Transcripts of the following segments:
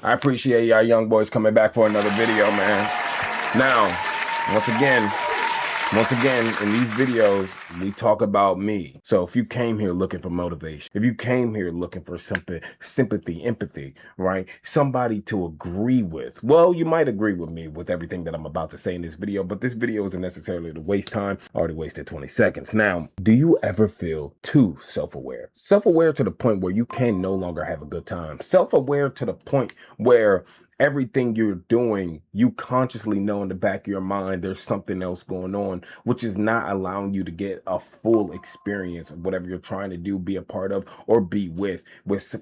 I appreciate y'all young boys coming back for another video, man. Now, once again, in these videos, we talk about me. So if you came here looking for motivation, if you came here looking for something, sympathy, empathy, right? Somebody to agree with. Well, you might agree with me with everything that I'm about to say in this video, but this video isn't necessarily to waste time. I already wasted 20 seconds. Now, do you ever feel too self-aware? Self-aware to the point where you can no longer have a good time. Self-aware to the point where everything you're doing, you consciously know in the back of your mind there's something else going on, which is not allowing you to get a full experience of whatever you're trying to do, be a part of, or be with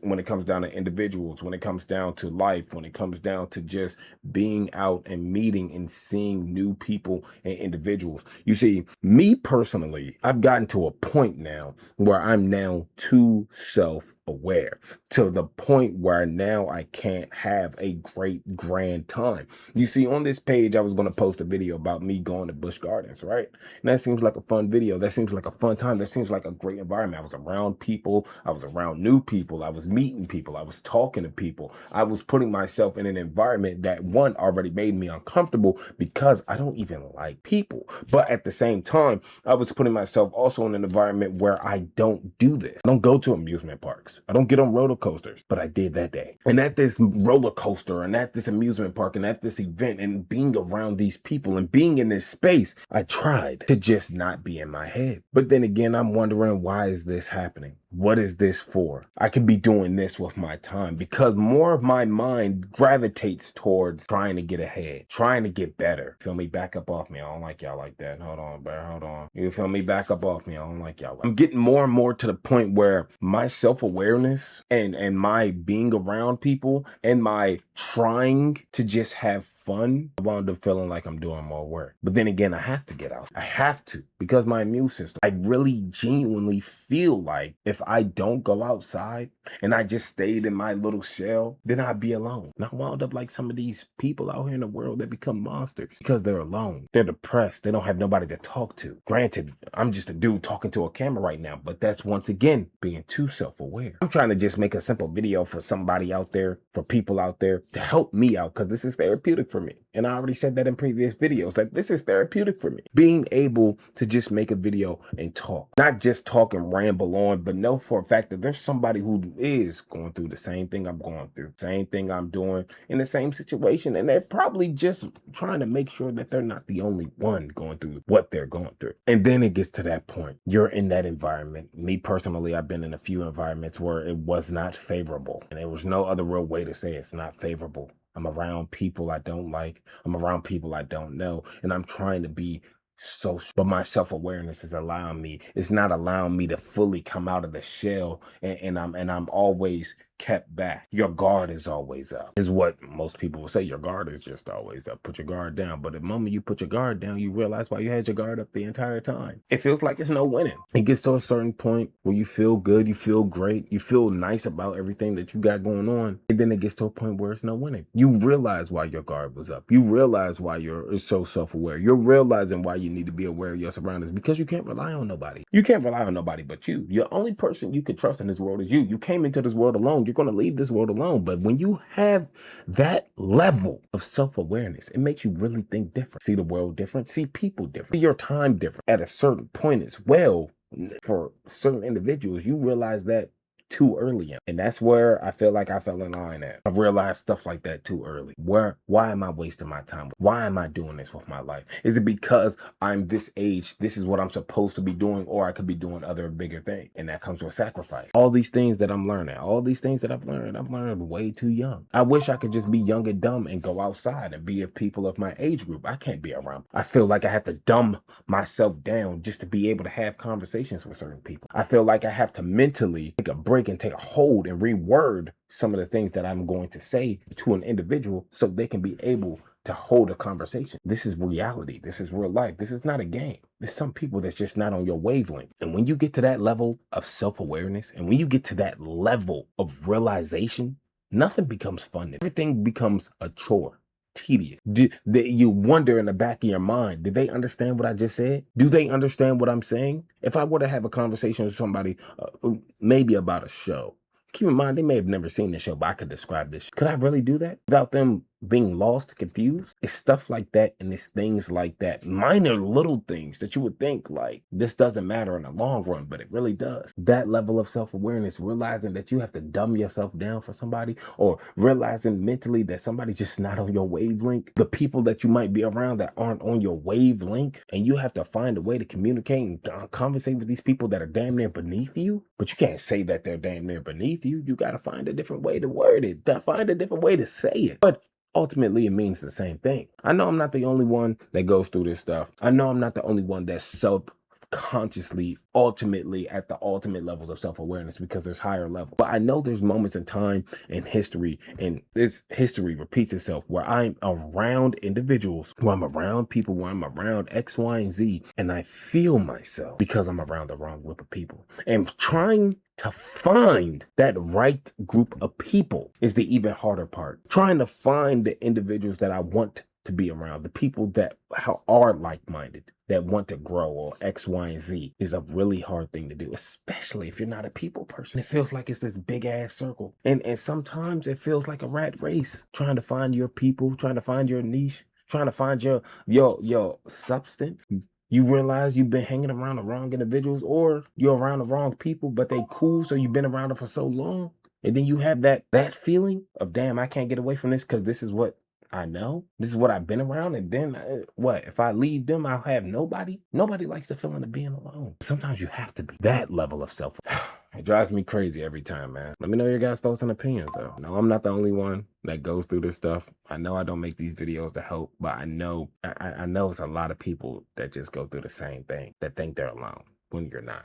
when it comes down to individuals, when it comes down to life, when it comes down to just being out and meeting and seeing new people and individuals. You see, me personally, I've gotten to a point now where I'm now too self-aware, to the point where now I can't have a great grand time. You see, on this page, I was going to post a video about me going to Busch Gardens, right? And that seems like a fun video. That seems like a fun time. That seems like a great environment. I was around people. I was around new people. I was meeting people. I was talking to people. I was putting myself in an environment that, one, already made me uncomfortable because I don't even like people. But at the same time, I was putting myself also in an environment where I don't do this. I don't go to amusement parks. I don't get on roller coasters, but I did that day. And at this roller coaster and at this amusement park and at this event and being around these people and being in this space, I tried to just not be in my head. But then again, I'm wondering, why is this happening? What is this for? I could be doing this with my time, because more of my mind gravitates towards trying to get ahead, trying to get better. Feel me? Back up off me. I don't like y'all like that. Hold on, bro. Hold on. You feel me? Back up off me. I don't like y'all. I'm getting more and more to the point where my self-awareness and my being around people and my trying to just have fun, I wound up feeling like I'm doing more work. But then again, I have to get out. I have to, because my immune system, I really genuinely feel like if I don't go outside and I just stayed in my little shell, then I'd be alone. And I wound up like some of these people out here in the world that become monsters because they're alone. They're depressed. They don't have nobody to talk to. Granted, I'm just a dude talking to a camera right now, but that's once again being too self-aware. I'm trying to just make a simple video for somebody out there, for people out there, to help me out, because this is therapeutic for me. And I already said that in previous videos, that this is therapeutic for me. Being able to just make a video and talk, not just talk and ramble on, but know for a fact that there's somebody who is going through the same thing I'm going through, same thing I'm doing, in the same situation. And they're probably just trying to make sure that they're not the only one going through what they're going through. And then it gets to that point. You're in that environment. Me personally, I've been in a few environments where it was not favorable. And there was no other real way to say it's not favorable. I'm around people I don't like. I'm around people I don't know. And I'm trying to be social. But my self-awareness is allowing me, it's not allowing me to fully come out of the shell. And I'm always kept back. Your guard is always up, is what most people will say. Your guard is just always up. Put your guard down. But the moment you put your guard down, you realize why you had your guard up the entire time. It feels like it's no winning. It gets to a certain point where you feel good, you feel great, you feel nice about everything that you got going on. And then it gets to a point where it's no winning. You realize why your guard was up. You realize why you're so self-aware. You're realizing why you need to be aware of your surroundings, because you can't rely on nobody. You can't rely on nobody but you. Your only person you can trust in this world is you. You came into this world alone. You're going to leave this world alone. But when you have that level of self-awareness, it makes you really think different. See the world different. See people different. See your time different. At a certain point as well, for certain individuals, you realize that too early. And that's where I feel like I fell in line at. I've realized stuff like that too early. Why am I wasting my time? Why am I doing this with my life? Is it because I'm this age, this is what I'm supposed to be doing, or I could be doing other bigger things? And that comes with sacrifice. All these things that I'm learning, all these things that I've learned way too young. I wish I could just be young and dumb and go outside and be with people of my age group. I can't be around. I feel like I have to dumb myself down just to be able to have conversations with certain people. I feel like I have to mentally take a break and take a hold and reword some of the things that I'm going to say to an individual so they can be able to hold a conversation. This is reality. This is real life. This is not a game. There's some people that's just not on your wavelength. And when you get to that level of self-awareness, and when you get to that level of realization, nothing becomes fun. Everything becomes a chore. Tedious. You wonder in the back of your mind, did they understand what I just said? Do they understand what I'm saying? If I were to have a conversation with somebody, maybe about a show, Keep in mind, they may have never seen the show, but I could describe this. Could I really do that without them being lost, confused? It's stuff like that, and it's things like that. Minor little things that you would think like this doesn't matter in the long run, but it really does. That level of self-awareness, realizing that you have to dumb yourself down for somebody, or realizing mentally that somebody's just not on your wavelength. The people that you might be around that aren't on your wavelength, and you have to find a way to communicate and conversate with these people that are damn near beneath you. But you can't say that they're damn near beneath you. You got to find a different way to word it, find a different way to say it. But ultimately, it means the same thing. I know I'm not the only one that goes through this stuff. I know I'm not the only one that's subconsciously, ultimately at the ultimate levels of self-awareness, because there's higher levels. But I know there's moments in time in history, and this history repeats itself, where I'm around individuals, where I'm around people, where I'm around X, Y, and Z, and I feel myself because I'm around the wrong group of people. And trying to find that right group of people is the even harder part. Trying to find the individuals that I want to be around, the people that are like-minded, that want to grow, or X, Y, and Z, is a really hard thing to do, especially if you're not a people person. It feels like it's this big ass circle. And sometimes it feels like a rat race, trying to find your people, trying to find your niche, trying to find your substance. You realize you've been hanging around the wrong individuals, or you're around the wrong people, but they cool, so you've been around them for so long. And then you have that feeling of, damn, I can't get away from this because this is what I know. This is what I've been around. And then what? If I leave them, I'll have nobody. Nobody likes the feeling of being alone. Sometimes you have to be that level of self. It drives me crazy every time, man. Let me know your guys' thoughts and opinions, though. No, I'm not the only one that goes through this stuff. I know I don't make these videos to help, but I know it's a lot of people that just go through the same thing, that think they're alone when you're not.